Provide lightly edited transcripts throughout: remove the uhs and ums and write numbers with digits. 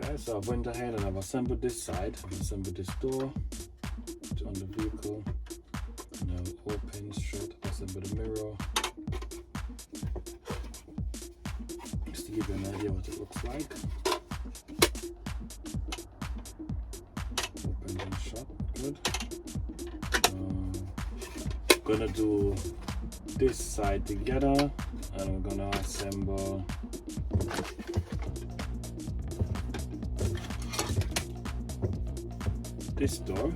Alright, so I've went ahead and I've assembled this side. I've assembled this door on the vehicle. Now open, shut, assemble the mirror. Just to give you an idea what it looks like. Open and shut, good. Gonna do this side together, and we're gonna assemble this door,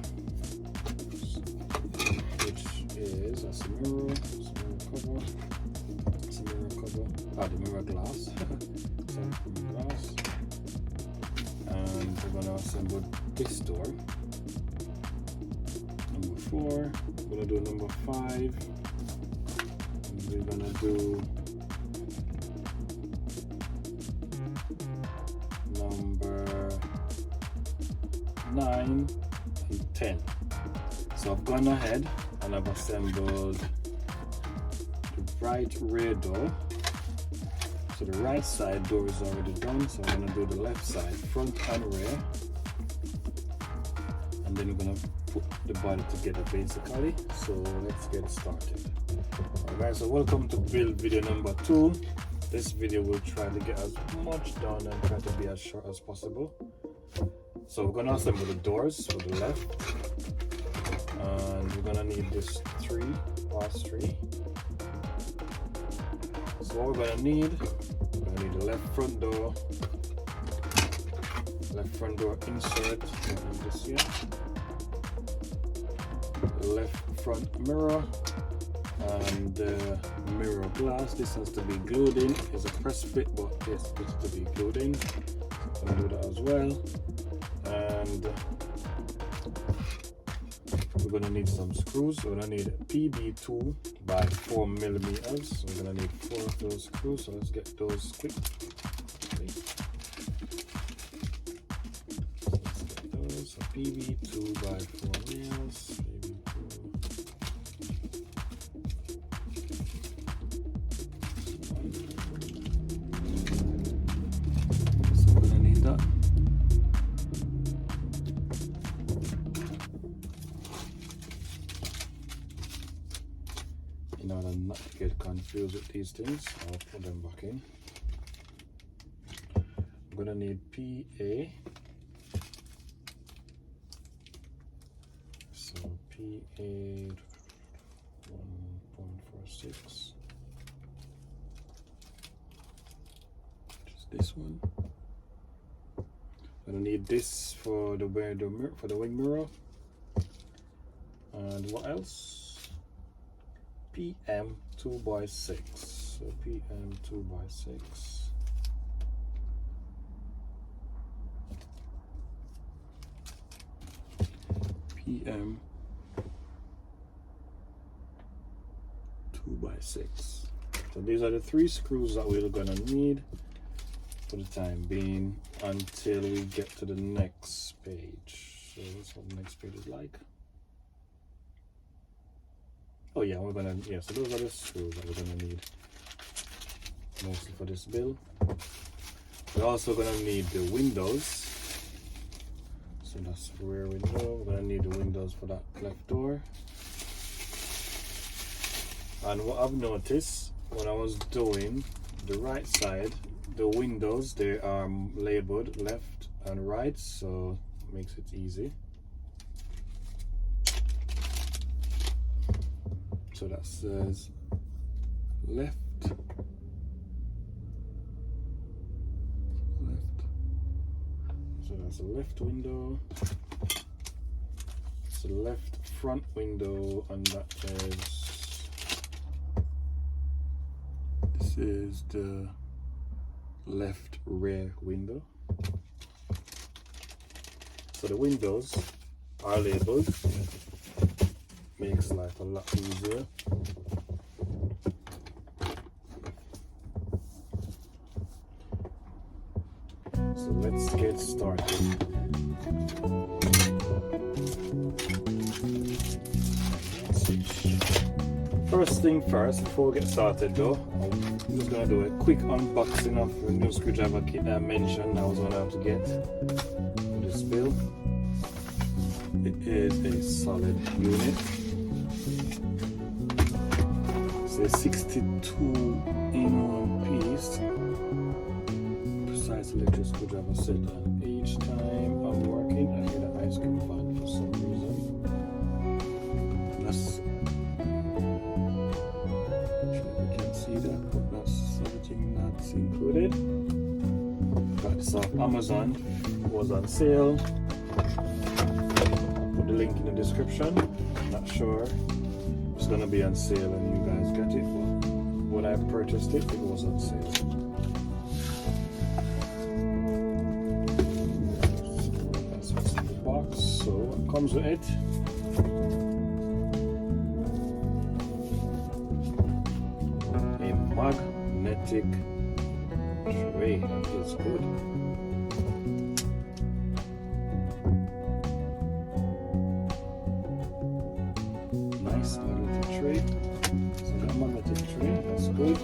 which is a mirror cover, the mirror glass, and we're gonna assemble this door. Number 4, we're gonna do number 5, and we're gonna do number 9 and 10. So I've gone ahead and I've assembled the right rear door. So the right side door is already done, so I'm gonna do the left side, front and rear, and then we're gonna put the body together basically. So let's get started. Alright guys, so welcome to build video number 2. This video will try to get as much done and try to be as short as possible. So we're gonna assemble the doors for the left, and we're gonna need this pass 3. So what we're gonna need the left front door insert, this here, the left front mirror, and the mirror glass. This has to be glued in. It's a press fit, but this needs to be glued in. I'm gonna do that as well. And we're gonna need some screws. We're gonna need pt2 by 4 millimeters. So we're gonna need 4 of those screws. So let's get those quick. Okay. So let's get those. So pt2 by 4 mils. So we're gonna need that. In order not to get confused with these things, I'll put them back in. I'm gonna need PA. So PA 1.46. Just this one. I'm gonna need this for the wing mirror. And what else? PM 2x6. So PM 2x6. PM 2x6. So these are the 3 screws that we're gonna need for the time being until we get to the next page. So that's what the next page is like. Oh yeah, so those are the screws that we're gonna need mostly for this build. We're also gonna need the windows. So that's rear window. We're gonna need the windows for that left door. And what I've noticed when I was doing the right side, the windows, they are labeled left and right, so it makes it easy. So that says left. So that's a left window. It's a left front window, and that is, this is the left rear window. So the windows are labeled. Makes life a lot easier. So let's get started. First thing first, before we get started though, I'm just going to do a quick unboxing of the new screwdriver kit I mentioned I was going to have to get for this build. It is a solid unit. It's a 62-in-1 piece. Precise electric screwdriver set, and each time I'm working I get an ice cream fan for some reason. That's that, but that's everything that's included. Got this off Amazon, it was on sale. I'll put the link in the description. Not sure it's gonna be on sale and you guys get it, but when I purchased it, it was on sale. That's what's in the box. So it comes with it. Magnetic tray, that is good. Nice magnetic tray. So that magnetic tray, that's good.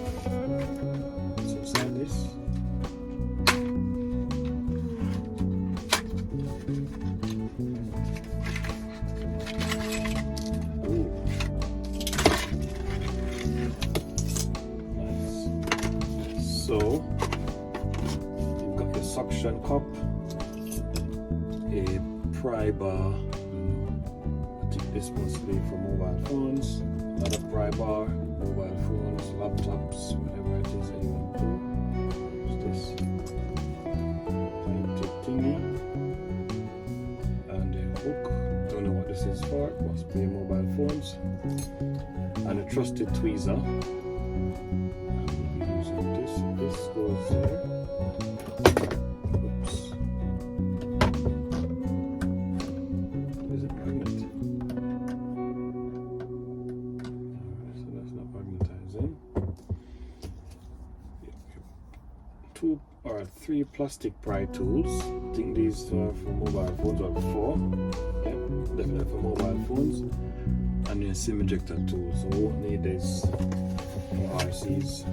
What's inside this? So you've got your suction cup, a pry bar. I think this must be for mobile phones. Another pry bar, mobile phones, laptops, whatever it is that you want to do. What's this? Pointed thingy. And a hook. Don't know what this is for. Must be mobile phones. And a trusted tweezer. This goes there. Oops. Is it magnet? So that's not magnetizing. Three plastic pry tools. I think these are for mobile phones, or 4. Yeah, definitely for mobile phones. And a SIM ejector tool. So we won't need this for RCs.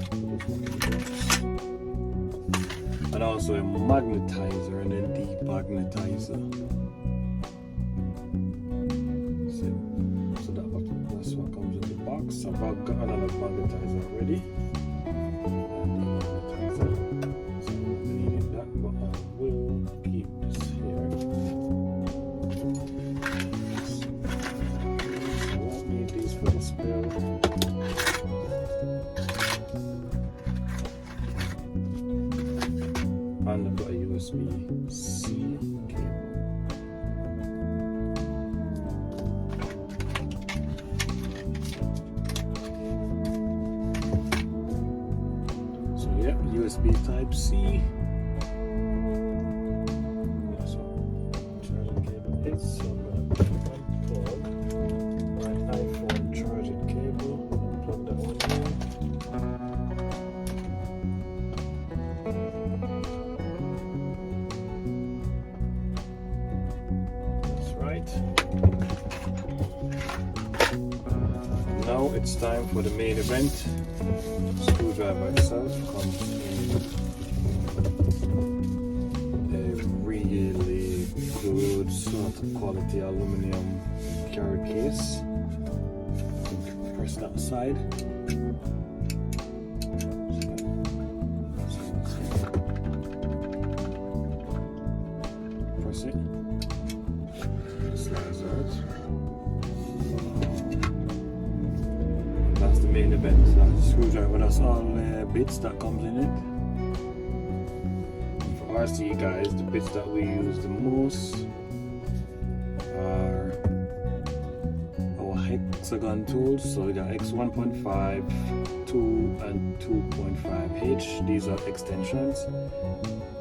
And also a magnetizer and a demagnetizer. So that's what comes in the box. I've got another magnetizer already. So I won't be needing that, but I will keep this here. I won't need these for this build. And I've got a USB-C cable. So yeah, USB Type-C. That's what charging cable is. So I'm going to unplug my iPhone charging cable and plug that one in. Now it's time for the main event. The screwdriver itself comes in a really good sort of quality aluminum carry case. Press that aside. Press it. Slides out. That's the main event. That's the screwdriver. That's all the bits that comes in it. For RC guys, the bits that we use the most are our hexagon tools. So we got X1.5, 2 and 2.5H. These are extensions.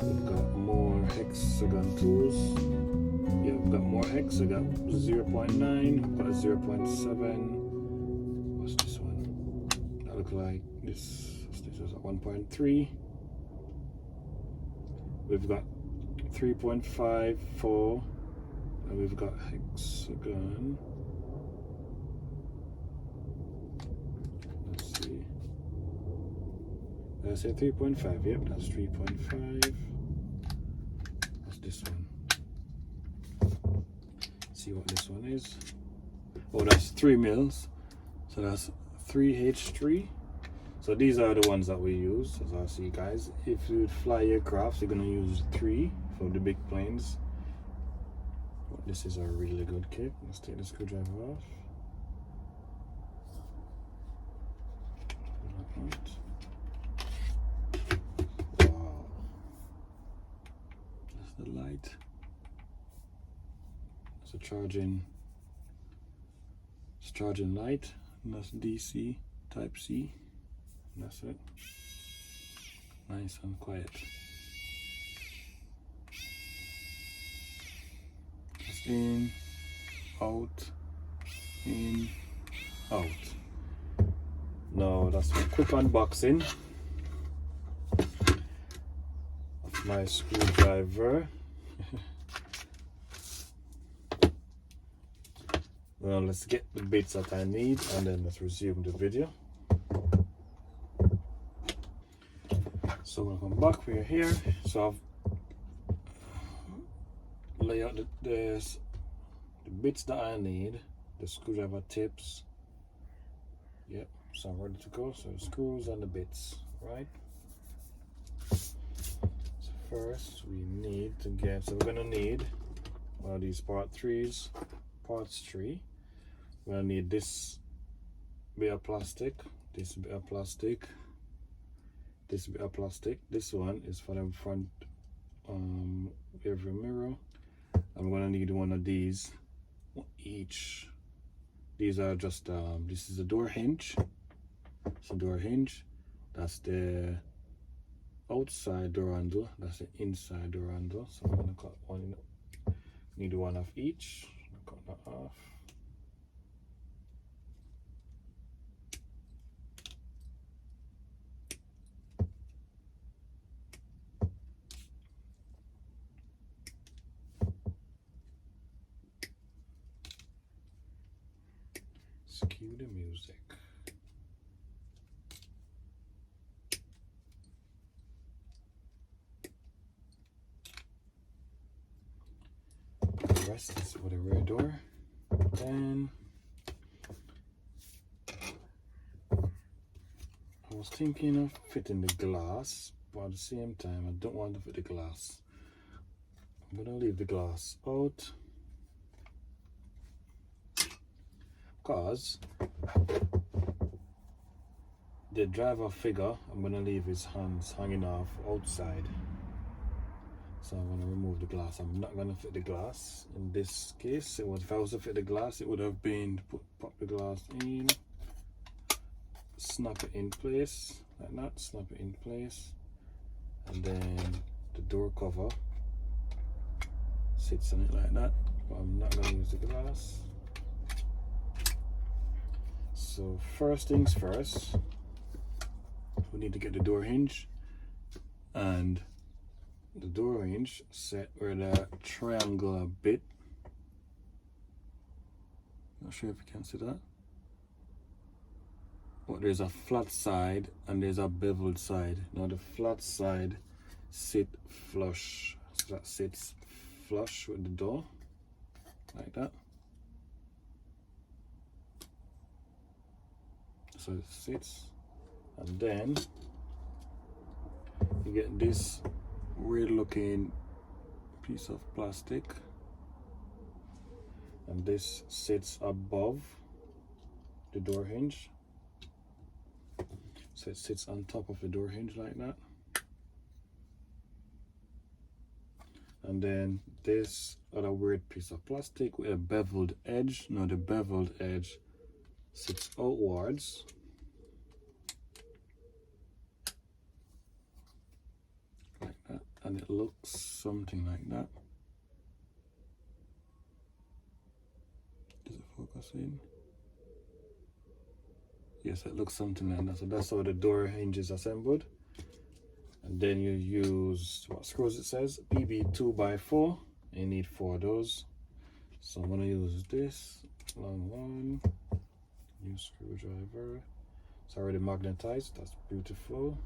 We've got more hexagon tools. Yeah, we've got more hex. We got 0.9, we've got 0.7. What's this one? That looks like this. This is at 1.3. We've got 3.54, and we've got hexagon. I say 3.5? Yep, that's 3.5. What's this one? See what this one is. Oh, that's 3 mils. So that's 3H3. So these are the ones that we use. As I see, guys, if you fly aircrafts, you're gonna use 3 for the big planes. This is a really good kit. Let's take the screwdriver off. Wow. That's the light. It's a charging light. And that's DC type C. And that's it. Nice and quiet. That's in, out, in, out. Now that's a quick unboxing of my screwdriver. Well, let's get the bits that I need and then let's resume the video. So welcome back, we're here. So I've laid out the bits that I need, the screwdriver tips. Yep, so I'm ready to go. So the screws and the bits, right? So first we need to get, so we're gonna need one of these parts 3. We're gonna need this bit of plastic, this bit of plastic, this bit of plastic. This one is for the front every mirror. I'm gonna need one of these each. These are just this is a door hinge. It's a door hinge. That's the outside door handle. That's the inside door handle. So I'm gonna cut one. Need one of each. Cut that off. Cue the music. The rest is for the rear door. Then I was thinking of fitting the glass, but at the same time I don't want to fit the glass. I'm gonna leave the glass out because the driver figure, I'm gonna leave his hands hanging off outside. So I'm gonna remove the glass. I'm not gonna fit the glass in this case. If I was to fit the glass, it would have been pop the glass in, snap it in place like that, snap it in place, and then the door cover sits on it like that. But I'm not gonna use the glass. So first things first, we need to get the door hinge, and the door hinge set where the triangular bit. Not sure if you can see that, but there's a flat side and there's a beveled side. Now the flat side sit flush, so that sits flush with the door like that. So it sits, and then you get this weird looking piece of plastic, and this sits above the door hinge. So it sits on top of the door hinge like that. And then this other weird piece of plastic with a beveled edge. Now the beveled edge sits outwards. Like that. And it looks something like that. Does it focus in? Yes, it looks something like that. So that's how the door hinge is assembled. And then you use, what screws it says? pp2 by 4. You need 4 of those. So I'm gonna use this long one. New screwdriver. It's already magnetized. That's beautiful.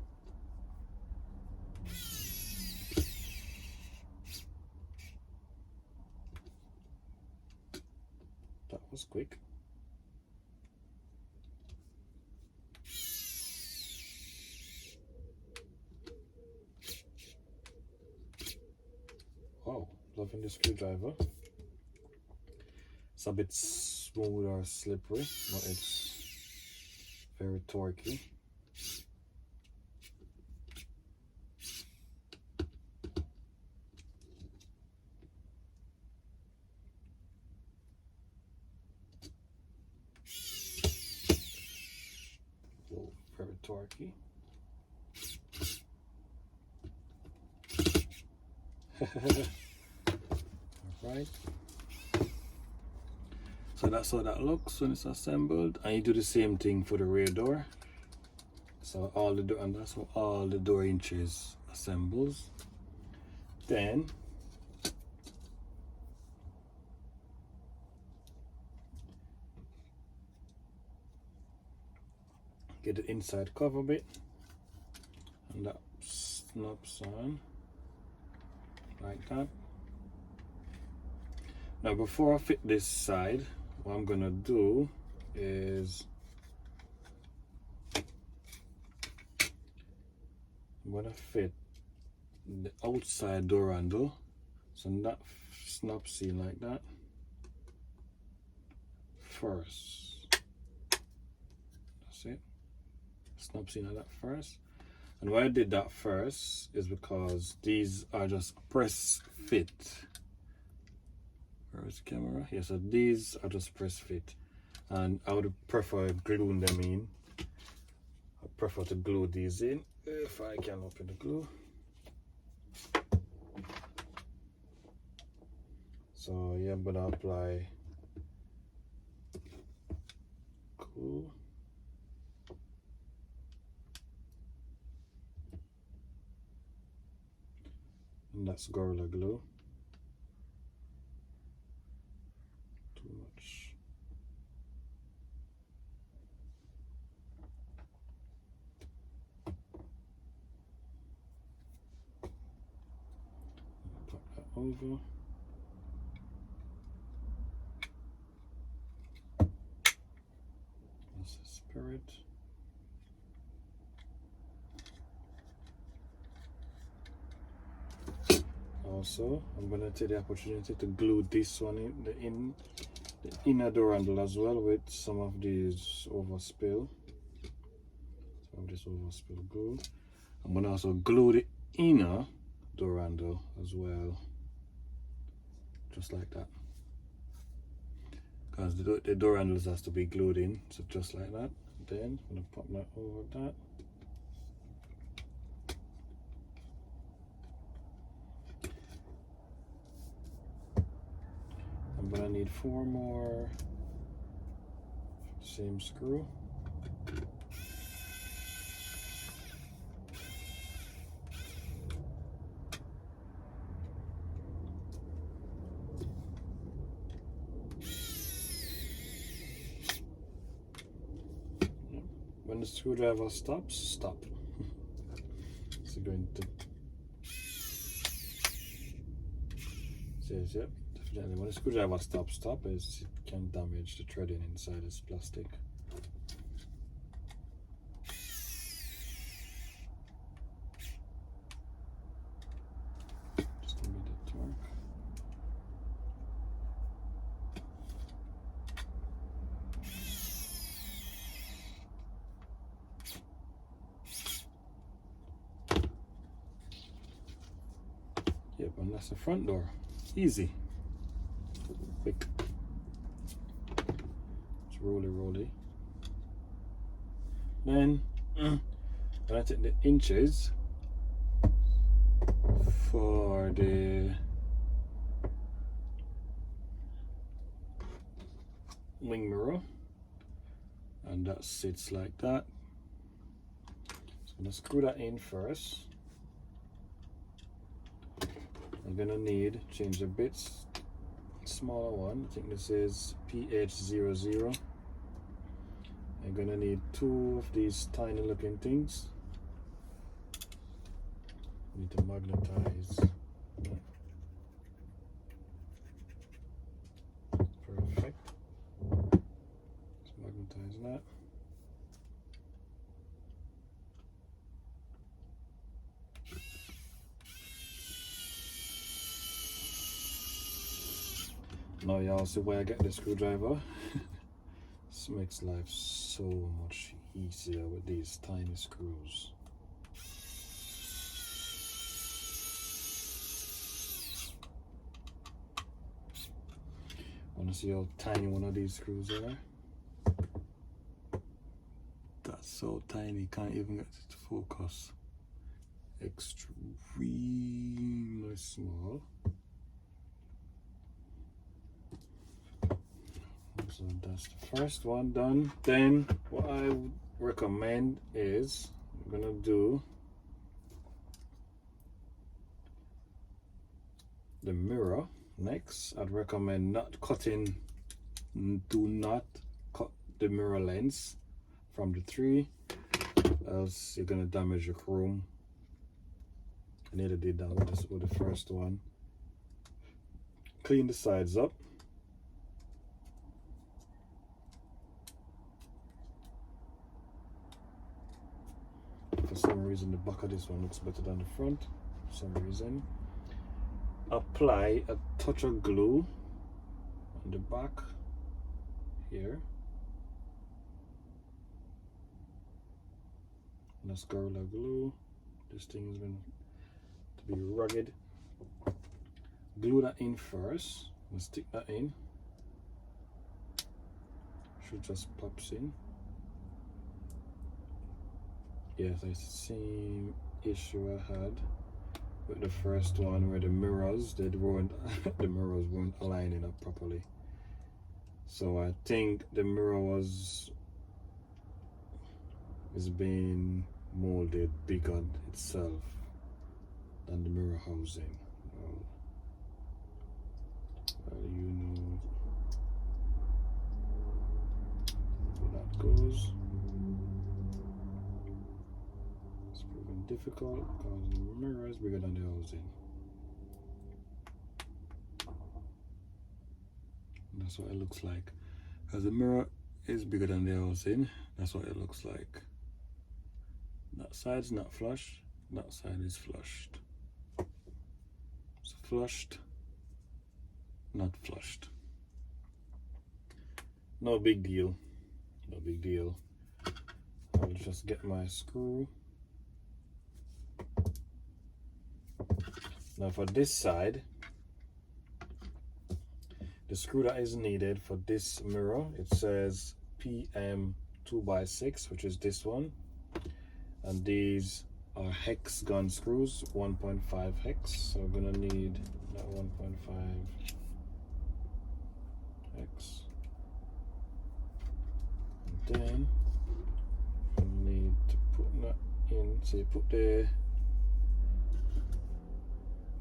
That was quick. Wow, loving the screwdriver. It's a bit smooth or slippery, but it's very torquey. Whoa, very torquey. Alright. So that's how that looks when it's assembled. And you do the same thing for the rear door. So all the door, and that's how all the door hinges assembles. Then get the inside cover bit, and that snaps on like that. Now before I fit this side, what I'm gonna do is I'm gonna fit the outside door handle, so that snaps in like that first. That's it. Snaps in like that first. And why I did that first is because these are just press fit. Where's the camera? Yeah, so these are just press fit, and I would prefer gluing them in. I prefer to glue these in if I can open the glue. So yeah, I'm gonna apply glue. And that's Gorilla Glue. Too much. Put that over. That's the spirit. Also, I'm gonna take the opportunity to glue this one in the inner door handle as well with some of these overspill. Some of this overspill glue. I'm gonna also glue the inner door handle as well, just like that. Because the door handles has to be glued in, so just like that. Then I'm gonna pop that over that. I'm gonna need 4 more same screw. When the screwdriver stops, stop. So going to says yep. Definitely, when the screwdriver stops, stop, as it can damage the threading inside this plastic. Just a bit of torque. Yep, and that's the front door. Easy. Quick. It's roly. Then when I take the inches for the wing mirror, and that sits like that. So I'm gonna screw that in first. I'm gonna need change the bits. Smaller one, I think this is pt2. I'm gonna need 2 of these tiny looking things. Need to magnetize. Perfect. Let's magnetize that. Now y'all see why I get the screwdriver. This makes life so much easier with these tiny screws. Want to see how tiny one of these screws are? That's so tiny, can't even get it to focus. Extremely small. So that's the first one done. Then what I would recommend is I'm gonna do the mirror next. I'd recommend not cutting, do not cut the mirror lens from the 3, else you're gonna damage your chrome. I nearly did that with the first one. Clean the sides up. For some reason the back of this one looks better than the front. For some reason. Apply a touch of glue on the back here. And that's Gorilla Glue. This thing is going to be rugged. Glue that in first and stick that in. Should just pops in. Yes, it's the same issue I had with the first one where the mirrors the mirrors weren't aligning up properly. So I think the mirror is being molded bigger itself than the mirror housing. Well, you know where that goes. It's proving difficult because the mirror is bigger than the housing. And that's what it looks like. As the mirror is bigger than the housing, that's what it looks like. That side's not flush, that side is flushed. It's flushed, not flushed. No big deal, no big deal. I'll just get my screw. Now for this side, the screw that is needed for this mirror, it says PM 2x6, which is this one. And these are hex gun screws, 1.5 hex. So we're gonna need that 1.5 hex. And then we need to put that in. So you put the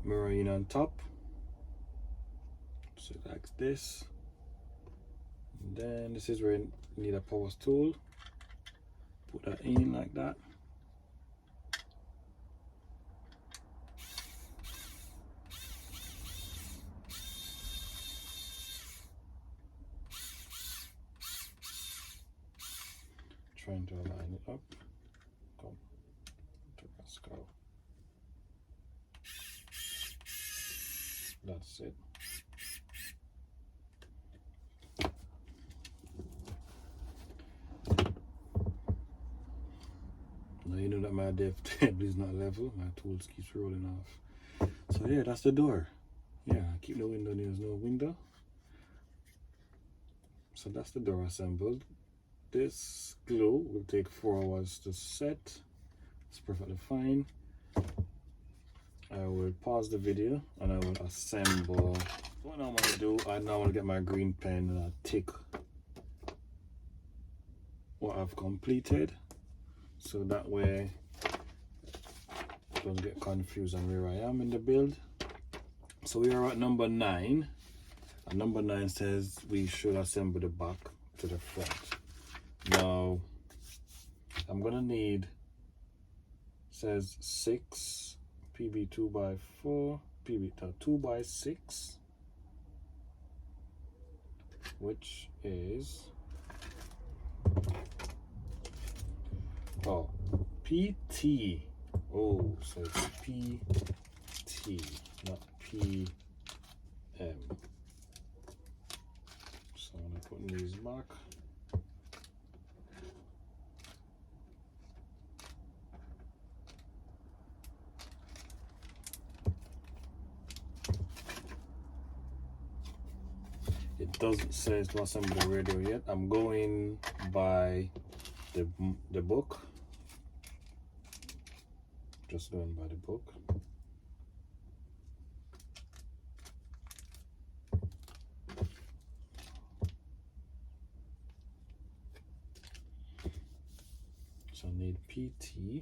mirror in on top. So like this. And then this is where you need a power tool. Put that in like that. Trying to align it up. Come, let's go. That's it. Now you know that my depth table is not level. My tools keeps rolling off. So yeah, that's the door. Yeah, keep the window. There's no window. So that's the door assembled. This glue will take 4 hours to set. It's perfectly fine. I will pause the video and I will assemble. What I want to do, I now want to get my green pen and I tick what I've completed, so that way I don't get confused on where I am in the build. So we are at number 9, and number 9 says we should assemble the back to the front. Now I'm gonna need, says 6 PB 2x4, PB 2x6, which is PT. Oh, so it's PT, not PM. So I'm gonna put these back. It doesn't say to assemble the radio yet. I'm going by the book. Just going by the book. So I need PT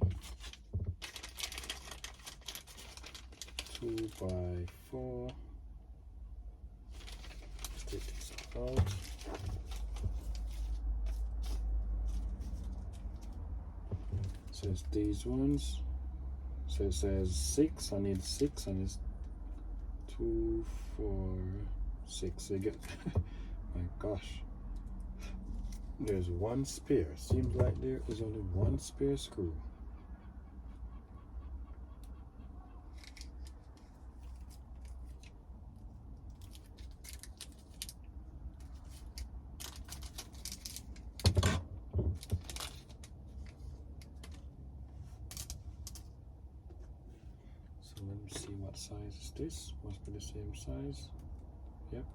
2x4. Let's take this out. So it's these ones. So it says 6. I need 6, and it's 2, 4, 6. So you get, my gosh, there's one spare. Seems like there is only one spare screw. So let me see what size is this. Must be the same size. Yep.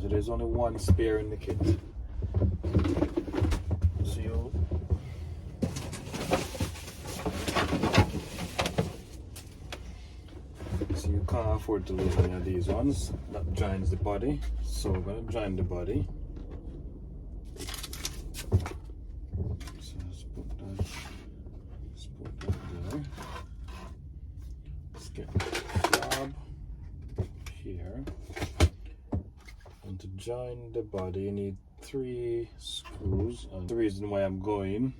So there's only one spare in the kit. So you can't afford to lose any of these ones. That joins the body. So we're gonna join the body. So let's put that there. Let's get the flab here. And to join the body, you need 3 screws. And the reason why I'm going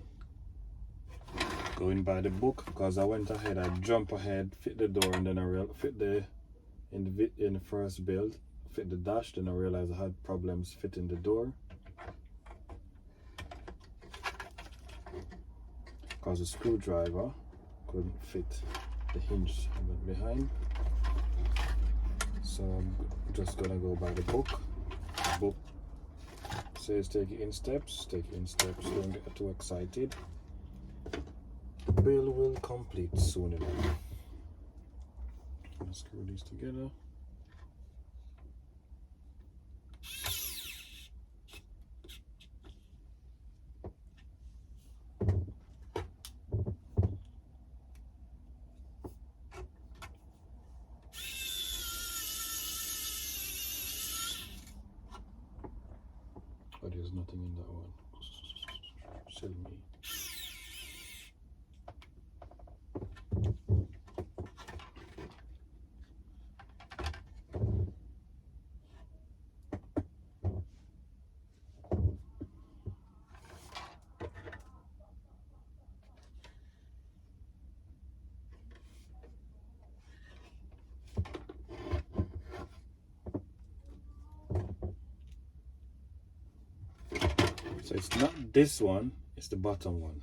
by the book, because I went ahead, I jumped ahead, fit the door, and then I fit in the first build, fit the dash. Then I realized I had problems fitting the door because the screwdriver couldn't fit the hinge behind. So I'm just gonna go by the book. The book says take it in steps, don't get too excited. Build will complete soon enough. I'm gonna screw these together. But there's nothing in that one. Silly me. So it's not this one, it's the bottom one.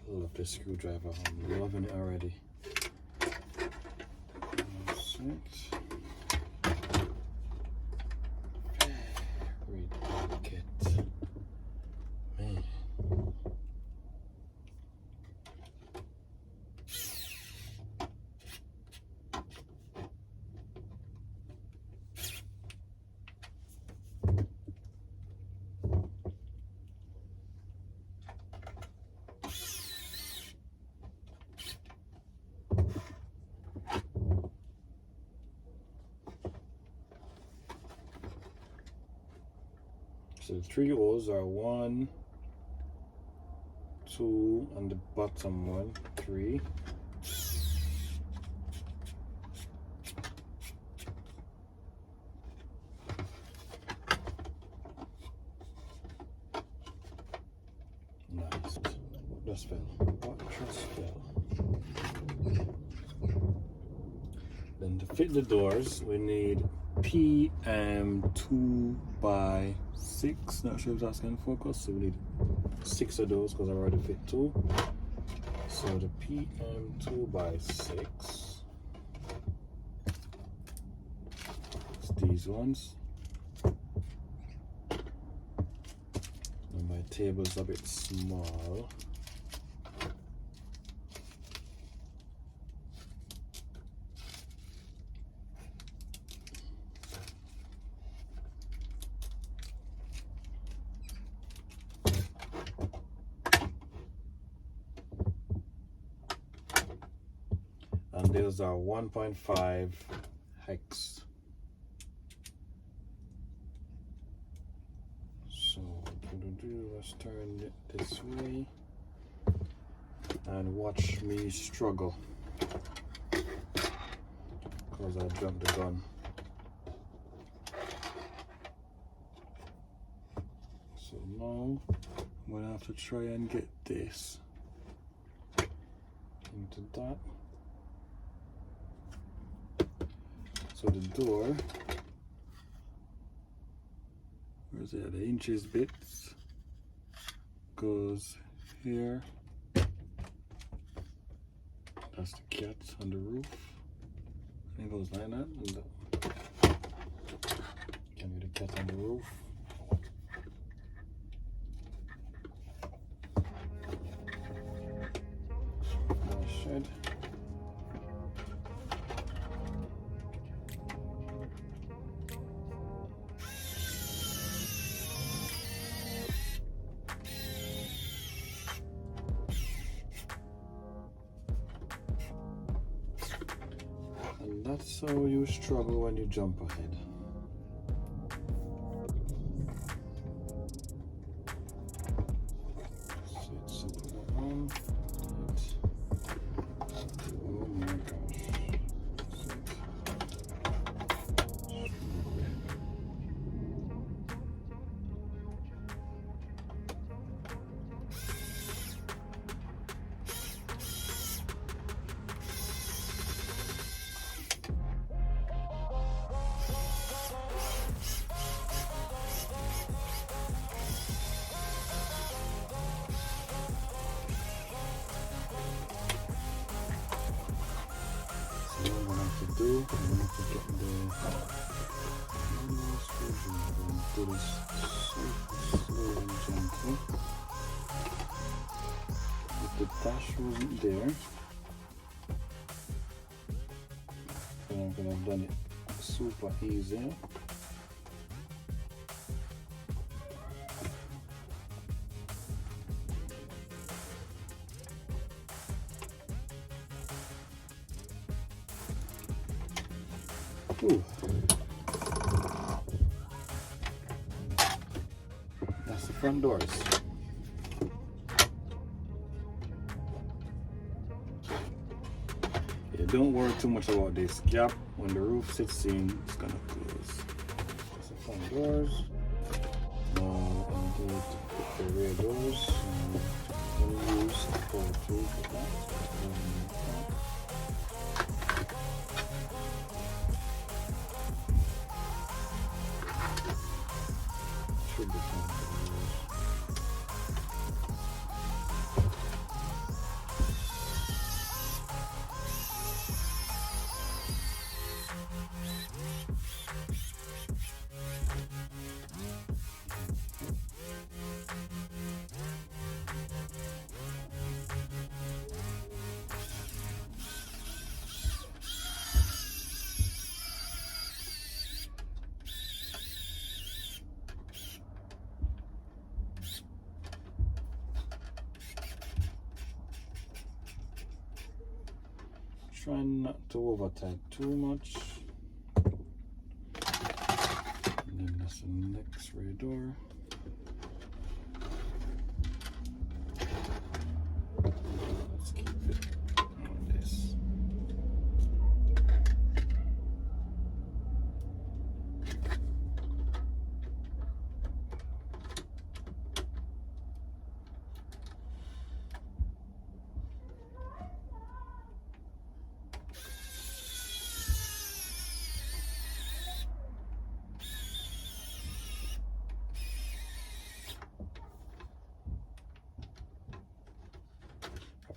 Love this screwdriver, I'm loving it already. That's it. Very delicate. Man. So the 3 holes are 1, 2, and the bottom one 3. Nice. What just fell? What just fell? Then to fit the doors, we need PM2 by 6. Not sure if that's going to focus. So we need 6 of those because I already fit 2. So the PM2 by 6. It's these ones. And my table's a bit small. And those are 1.5 hex. So let's turn it this way and watch me struggle because I jumped the gun. So now I'm gonna have to try and get this into that. So the door, where's it? The inches bits goes here. That's the cat on the roof. And it goes like that. And can be the cat on the roof. The shed. And that's how you struggle when you jump ahead. So it's simple on. Oh my gosh. What I'm gonna have to do, I'm gonna have to get the screwdriver and do this super slow and gently. If the dash wasn't there, then I could have done it super easy. Ooh. That's the front doors. Yeah, don't worry too much about this gap. When the roof sits in, it's gonna close. That's the front doors. Now I'm going to put the rear doors. I'm going to use the pt2 for that. Should be fine for try not to over tight too much. And then that's the next rear door. Let's keep it on this.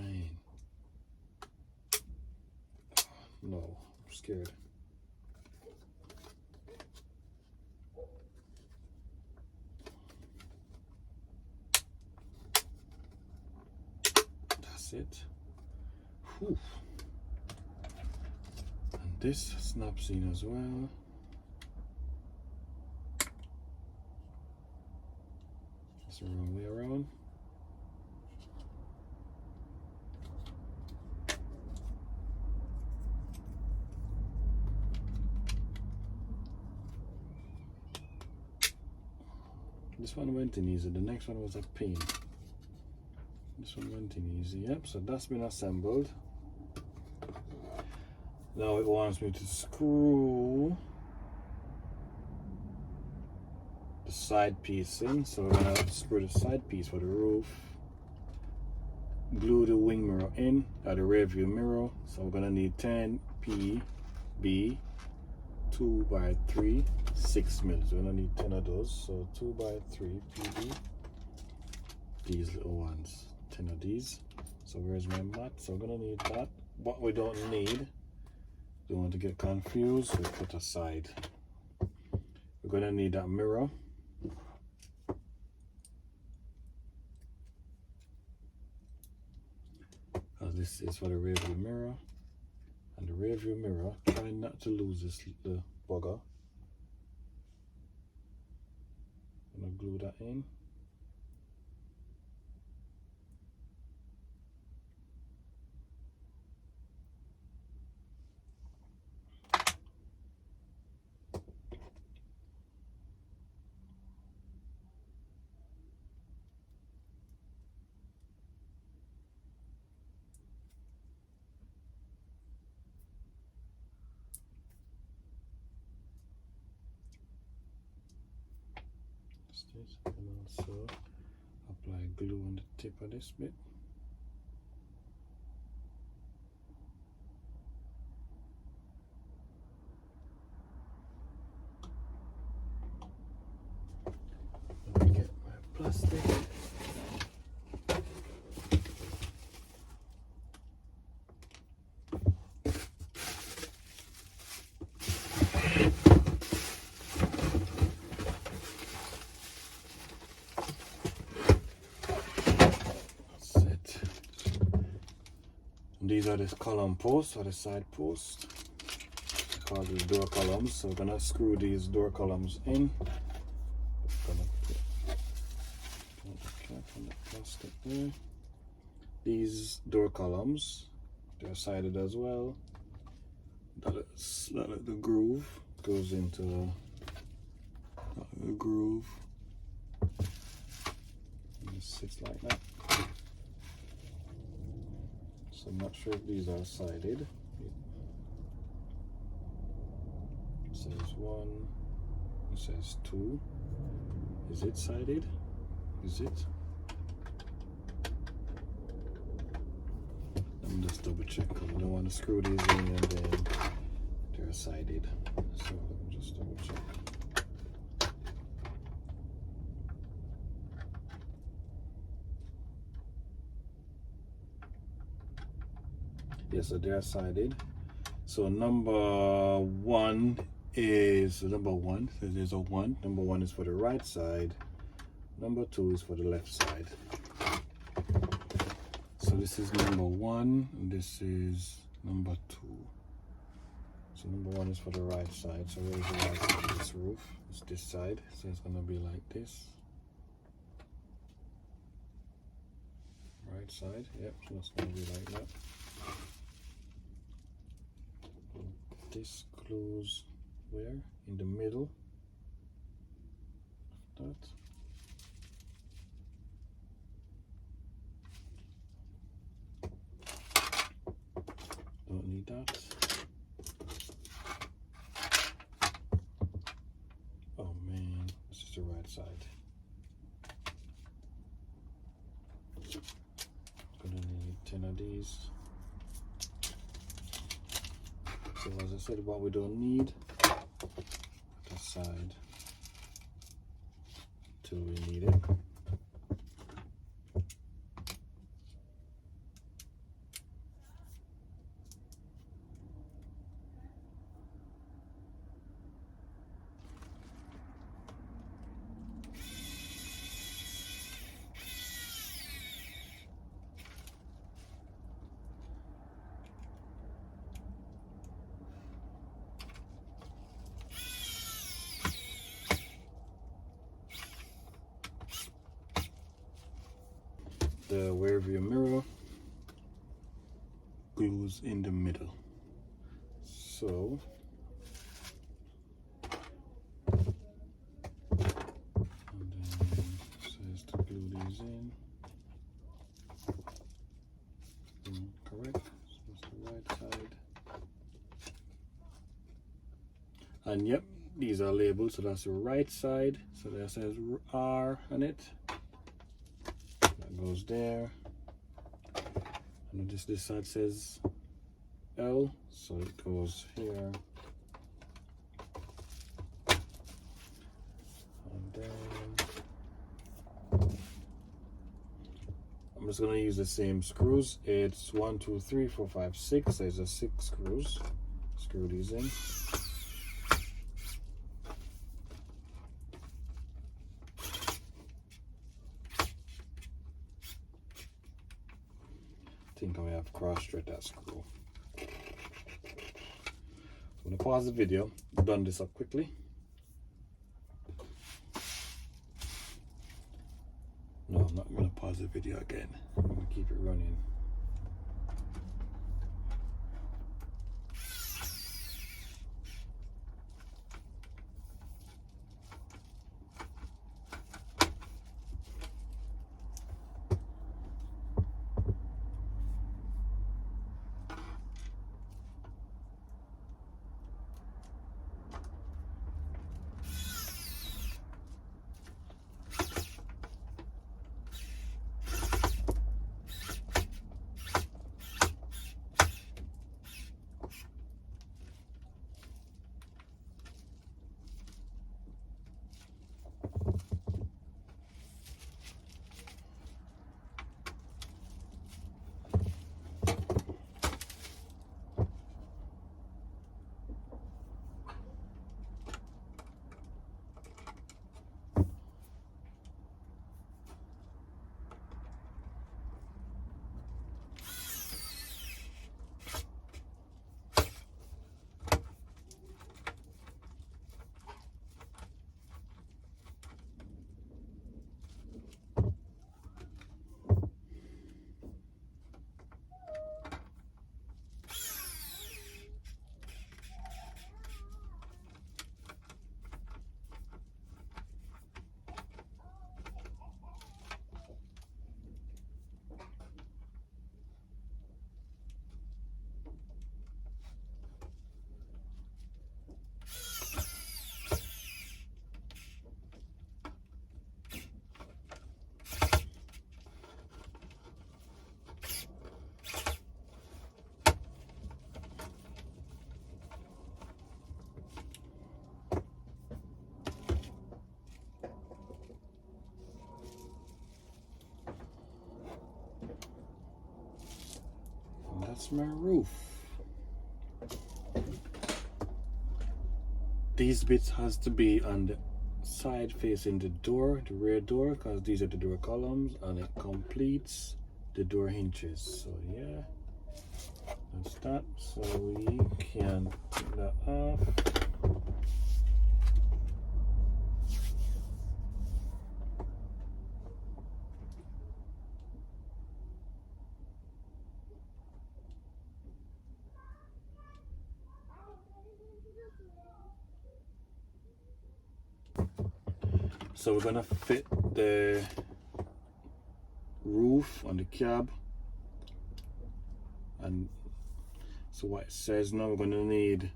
Man. No, I'm scared. That's it. Whew. And this snaps in as well. It's the wrong way around. This one went in easy. The next one was a pain. This one went in easy. Yep, so that's been assembled. Now it wants me to screw the side piece in. So we're gonna screw the side piece for the roof. Glue the wing mirror in, at the rear view mirror. So we're gonna need 10 PB 2x3 6 mils. We're gonna need 10 of those. So 2x3 PB. These little ones, 10 of these. So where's my mat? So we're gonna need that. What we don't need, don't want to get confused, we put aside. We're gonna need that mirror. This is for the rear view mirror. And the rear view mirror, try not to lose this little bugger. I'm gonna glue that in. This, and also apply glue on the tip of this bit. Let me get my plastic. These are the column posts or the side posts. Called the door columns. So we're gonna screw these door columns in. Gonna put the cap on the plastic there. These door columns, they're sided as well. The groove goes into the groove. And it sits like that. So I'm not sure if these are sided. It says 1, it says 2. Is it sided? Is it? Let me just double check because I don't want to screw these in and then they're sided. So let me just double check. Yes, so they're sided. So number 1 is number 1. So there's a 1. Number 1 is for the right side. Number 2 is for the left side. So this is number 1, and this is number 2. So number 1 is for the right side. So where's the right side of this roof? It's this side. So it's gonna be like this. Right side. Yep. So it's gonna be like that. This glues where? In the middle of that. Don't need that. Oh man, this is the right side. Gonna need 10 of these. So as I said, what we don't need, put aside till we need it. the rear view mirror glues in the middle. So and then it says to glue these in. Correct. So it's the right side. And yep, these are labeled, so that's the right side. So that says R on it. That goes there. And this side says L, so it goes here. And then I'm just gonna use the same screws. It's 1, 2, 3, 4, 5, 6. There's a 6 screws. Screw these in. I think I have cross-thread that screw. So I'm gonna pause the video, done this up quickly. No, I'm not gonna pause the video again. I'm gonna keep it running. That's my roof. These bits has to be on the side facing the door, the rear door, because these are the door columns, and it completes the door hinges. So yeah, that's that. So we can take that off. So we're gonna fit the roof on the cab, and so what it says now, we're gonna need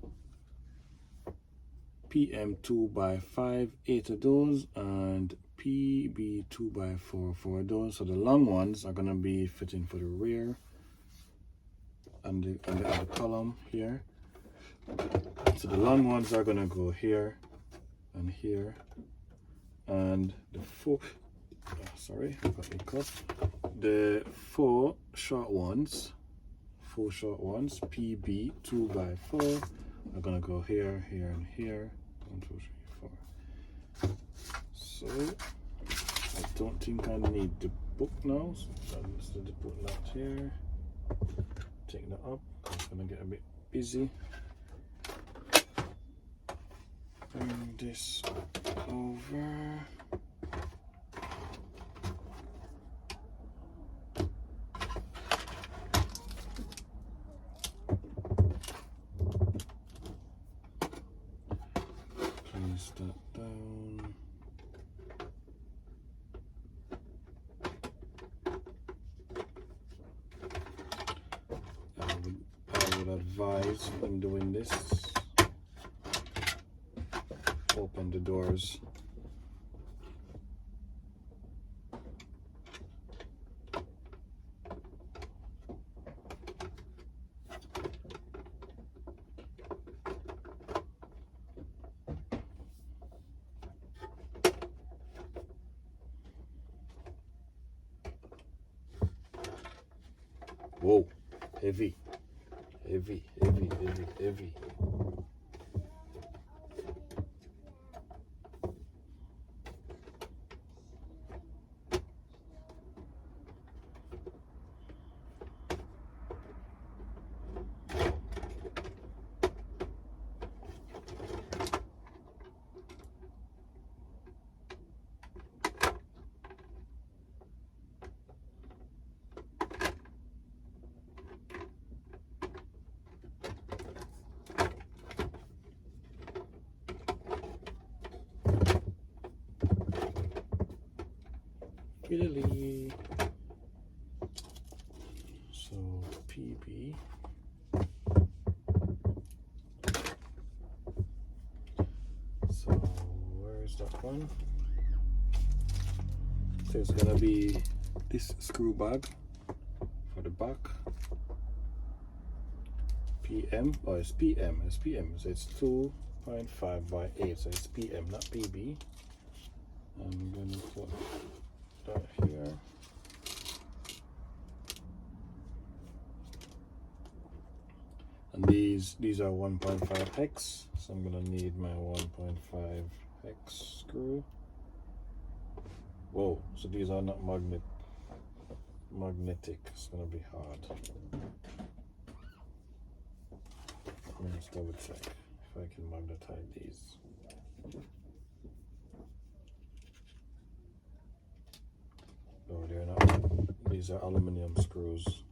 PM2 by 5, 8 of those, and PB2 by 4, 4 of those. So the long ones are gonna be fitting for the rear and the column here. So the long ones are gonna go here and here. And the the four short ones, PB2 by 4 are gonna go here, here, and here. 1, 2, 3, 4. So I don't think I need the book now, so I'm just going to put that here. Take that up. It's gonna get a bit busy. Bring this over. advise when doing this, open the doors. Whoa, heavy, heavy, heavy, heavy, heavy. Italy. So PB. So where is that one? So it's gonna be this screw bag for the back. PM. Oh, it's PM. It's PM. So it's 2.5 by 8. So it's PM, not PB. I'm gonna put that here. And these are 1.5 hex, so I'm gonna need my 1.5 hex screw. Whoa, so these are not magnetic. It's gonna be hard. Let's double check if I can magnetize these. No, they're not. These are aluminum screws.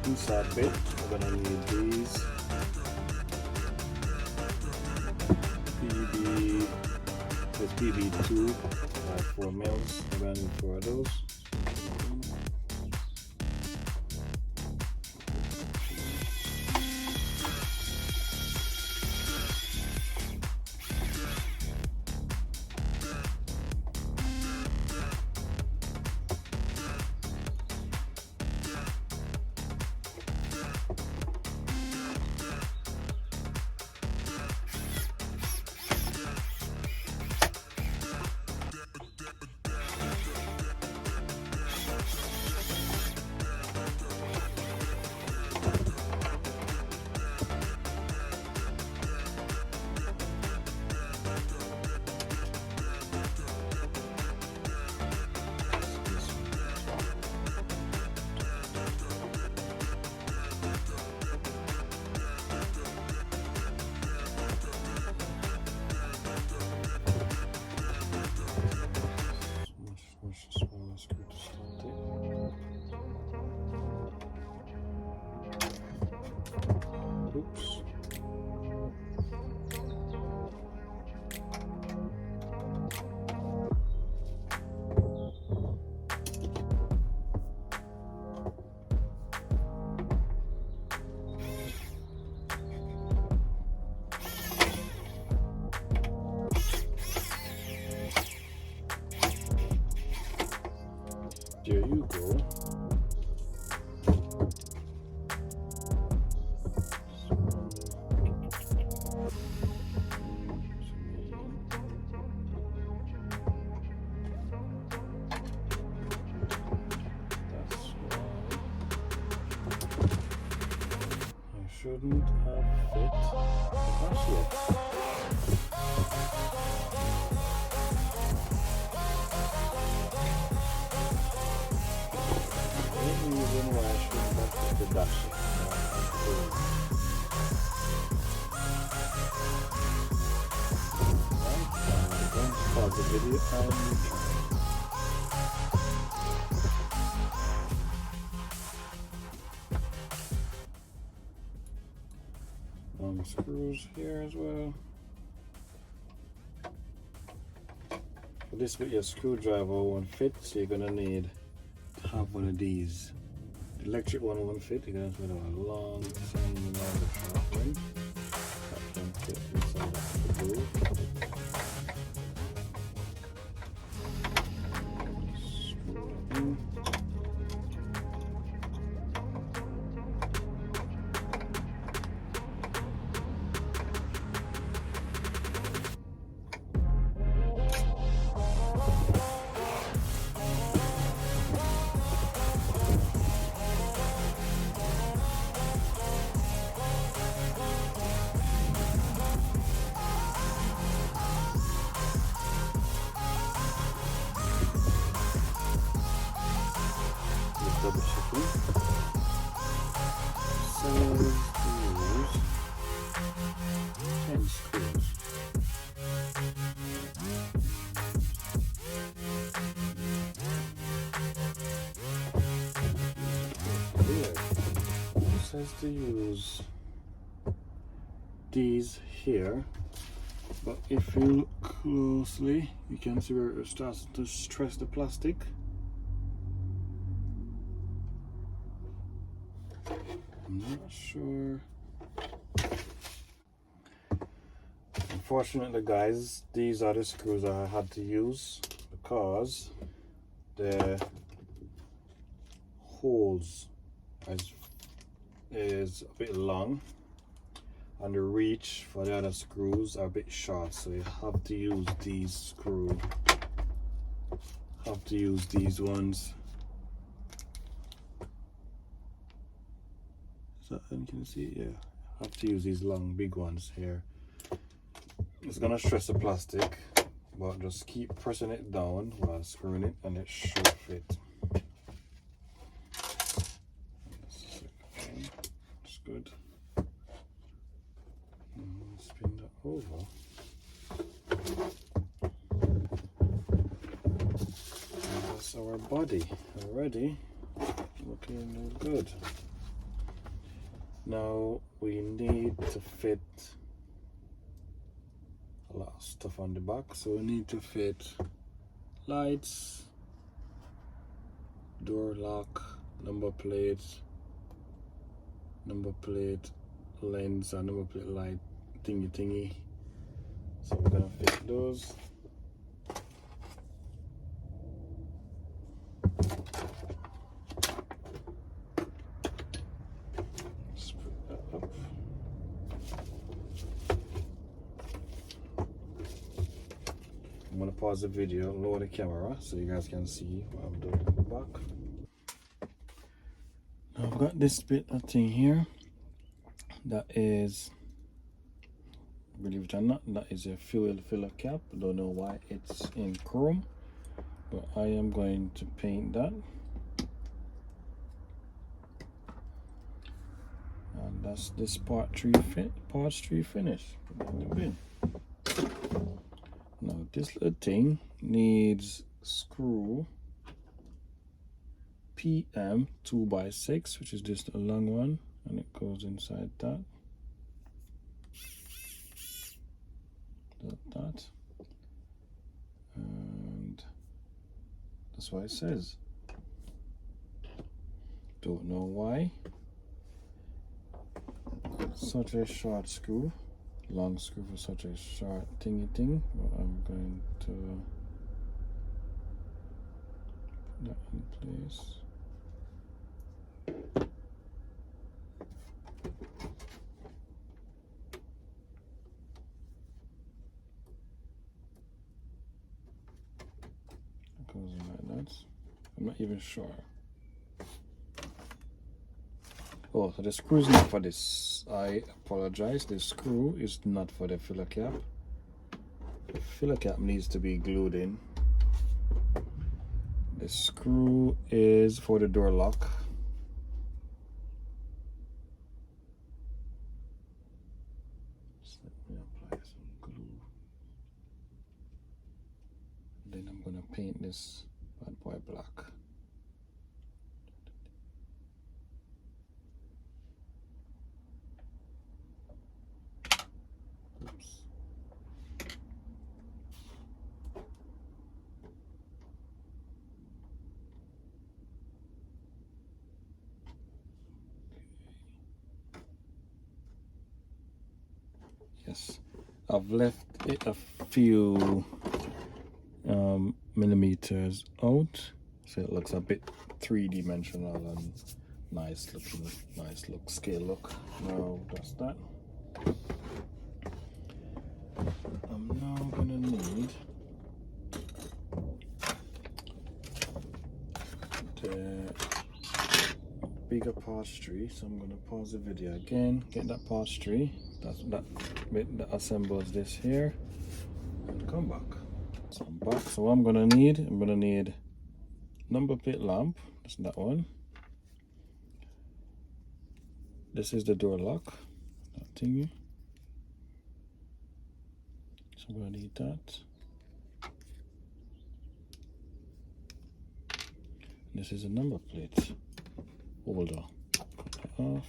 Inside bit, we're gonna need these PB with pt2 like 4 mils. We're gonna need 4 of those. Oops. you go. Shouldn't have fit the brush yet. Any reason why I shouldn't have fit the brush yet. Right, I'm going to pause the video and return. Screws here as well. For this bit, your screwdriver won't fit, so you're gonna need to have one of these. The electric one won't fit, you're gonna have to have a long, tiny, longer sharp one. That can fit inside of the groove. Screw it in. Double checking. So use 10 screws. Here it says to use these here, but if you look closely, you can see where it starts to stress the plastic. I'm not sure. Unfortunately, guys, these are the screws I had to use because the holes is a bit long and the reach for the other screws are a bit short, so you have to use these screws. Have to use these ones. So you can see, yeah, I have to use these long big ones here. It's gonna stress the plastic, but just keep pressing it down while screwing it and it should fit. That's good. Spin that over. And that's our body already looking good. Now we need to fit a lot of stuff on the back, so we need to fit lights, door lock, number plate, lens, and number plate light thingy. So we're gonna fit those. I'm gonna pause the video, lower the camera so you guys can see what I'm doing in the back. Now I've got this bit of thing here that is, believe it or not, that is a fuel filler cap. I don't know why it's in chrome, but I am going to paint that. And that's this part 3 finish. Put that in the bin. Now this little thing needs screw PM 2x6, which is just a long one, and it goes inside that. That. And that's what it says. Don't know why. Such a short screw. Long screw for such a short thingy thing, but I'm going to that in place. Goes in like that. I'm not even sure. Oh, so the screw is not for this. I apologize. The screw is not for the filler cap. The filler cap needs to be glued in. The screw is for the door lock. Just let me apply some glue. Then I'm gonna paint this bad boy black. Oops. Yes, I've left it a few millimeters out, so it looks a bit three-dimensional and nice looking, nice look, scale look. Now that's that. I'm now gonna need the bigger parts tree, so I'm gonna pause the video again, get that parts tree, that bit that assembles this here, and come back. So I'm back. So what I'm gonna need number plate lamp. That's that one. This is the door lock, that thingy. So I'm gonna need that. This is a number plate holder. Cut that off.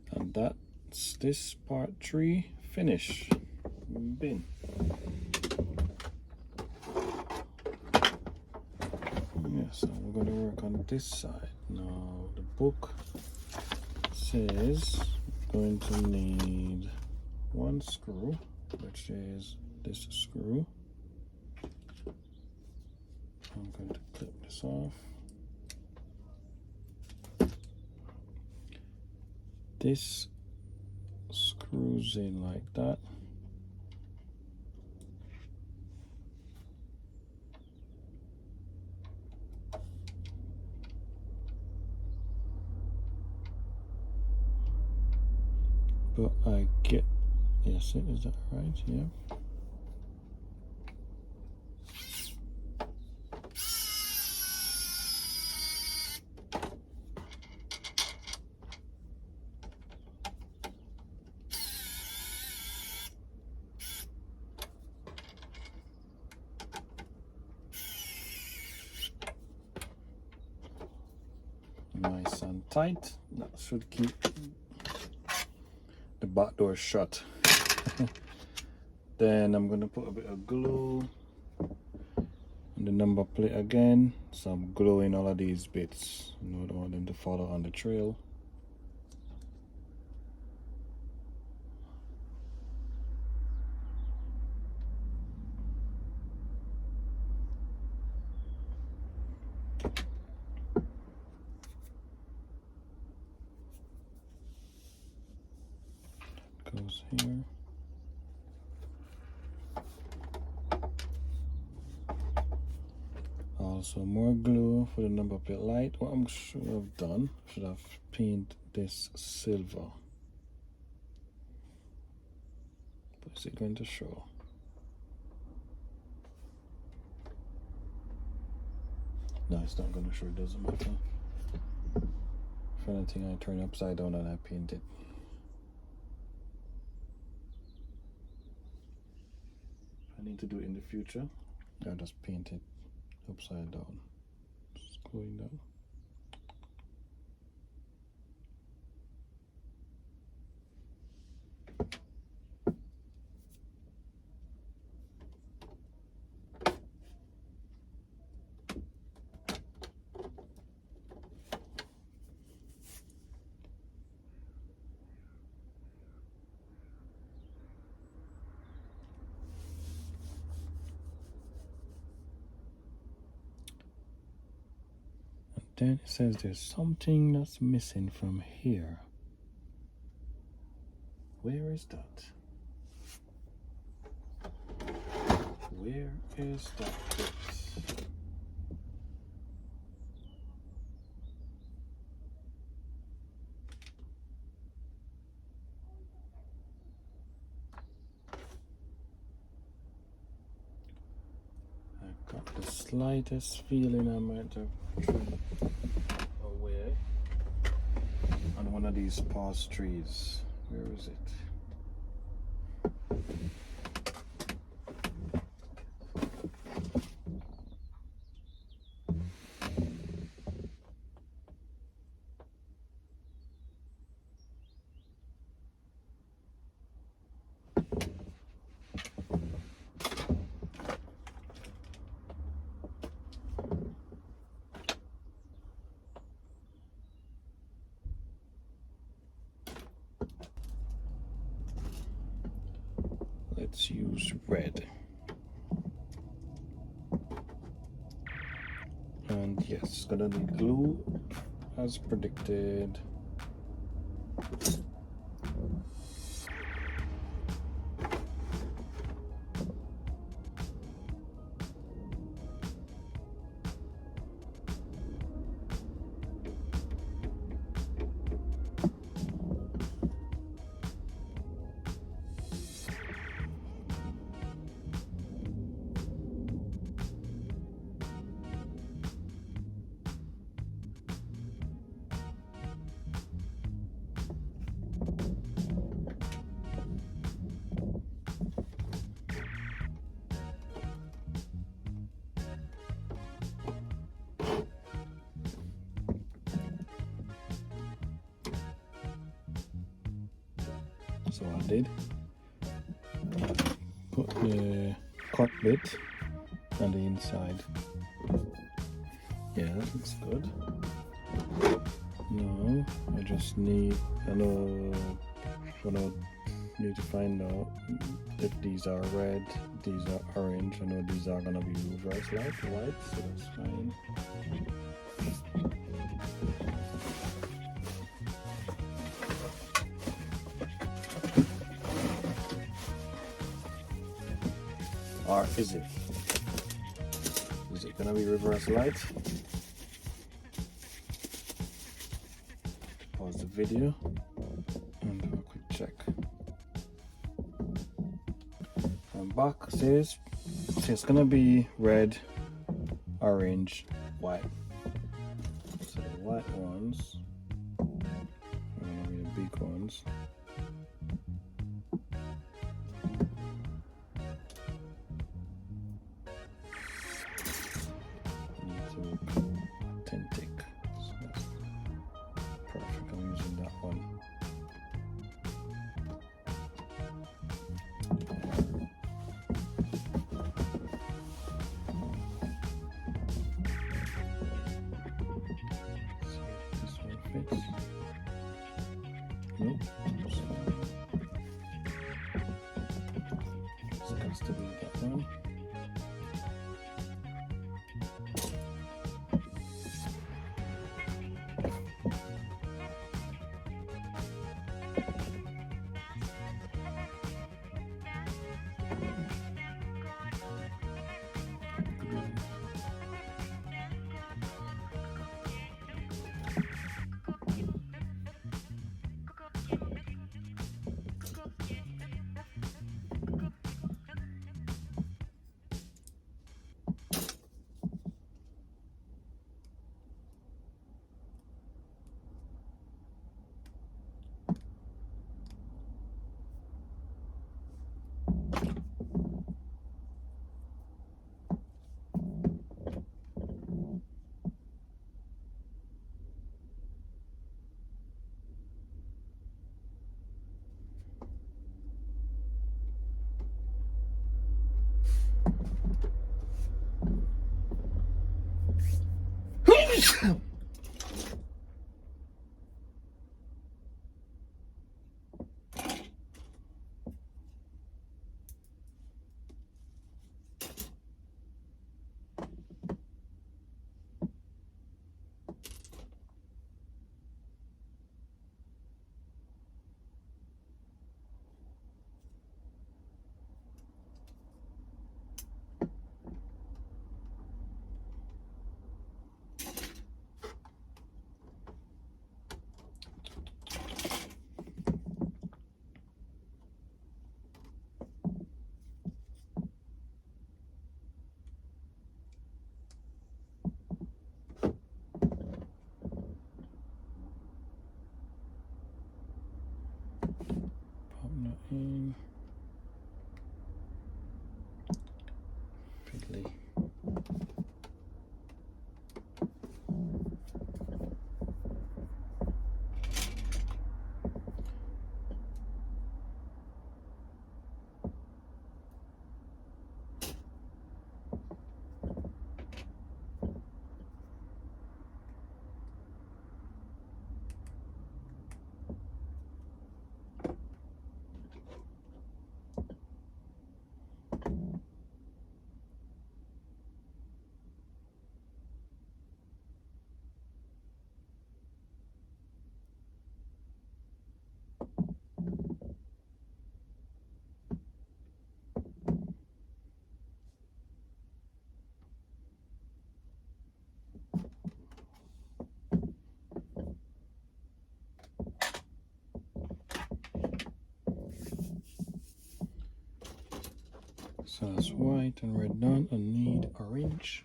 And that's this part 3 finish. Bin. Yeah, so we're going to work on this side. Now the book says we're going to need one screw, which is this screw. I'm going to clip this off. This screws in like that. But I get, yes, is that right? Yeah. Nice and tight. That should keep the back door shut. Then I'm going to put a bit of glue on the number plate again. So I'm gluing all of these bits. I don't want them to follow on the trail. Goes here. Also more glue for the number plate light. What I'm should have done, should have painted this silver. But is it going to show? No, it's not going to show. It doesn't matter. If anything, I turn it upside down and I paint it. If I need to do it in the future, I'll just paint it upside down. Just going down. then it says there's something that's missing from here. Where is that? Where is that bit? I've got the slightest feeling I might have thrown away on one of these past trees. Where is it? Let's use red. And yes, gonna need glue as predicted. So I did put the cut bit on the inside. Yeah, that looks good. Now I just need, I need to find out if these are red, these are orange. I know these are gonna be reverse light white, so that's fine. Or is it? Is it gonna be reverse light? Pause the video and do a quick check. I'm back. See, it's gonna be red, orange, white. So the white ones are gonna be the big ones. Nope. So it's got to be that one. So that's white and red done. I need orange.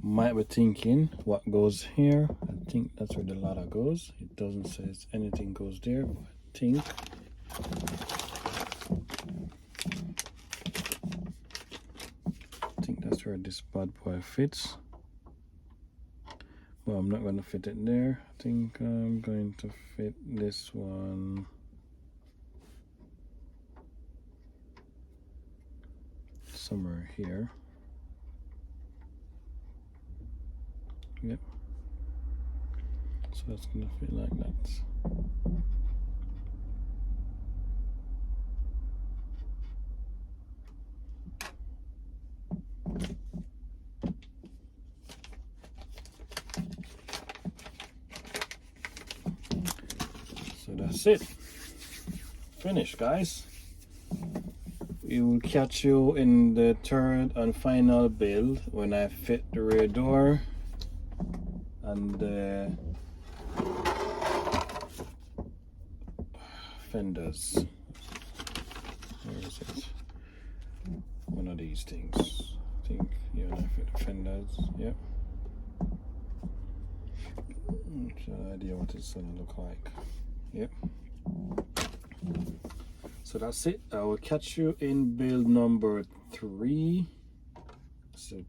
Might be thinking what goes here. I think that's where the ladder goes. It doesn't say anything goes there, but I think that's where this bad boy fits. Well, I'm not going to fit it there. I think I'm going to fit this one somewhere here. Yep. So that's gonna fit like that. So that's it. Finished, guys. We will catch you in the third and final build when I fit the rear door and the fenders. Where is it? One of these things. I think, yeah, I fit the fenders. Yep. No idea what it's gonna look like. Yep. So that's it. I will catch you in build number 3. So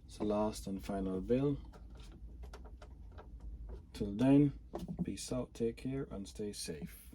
it's the last and final build. Till then, peace out, take care, and stay safe.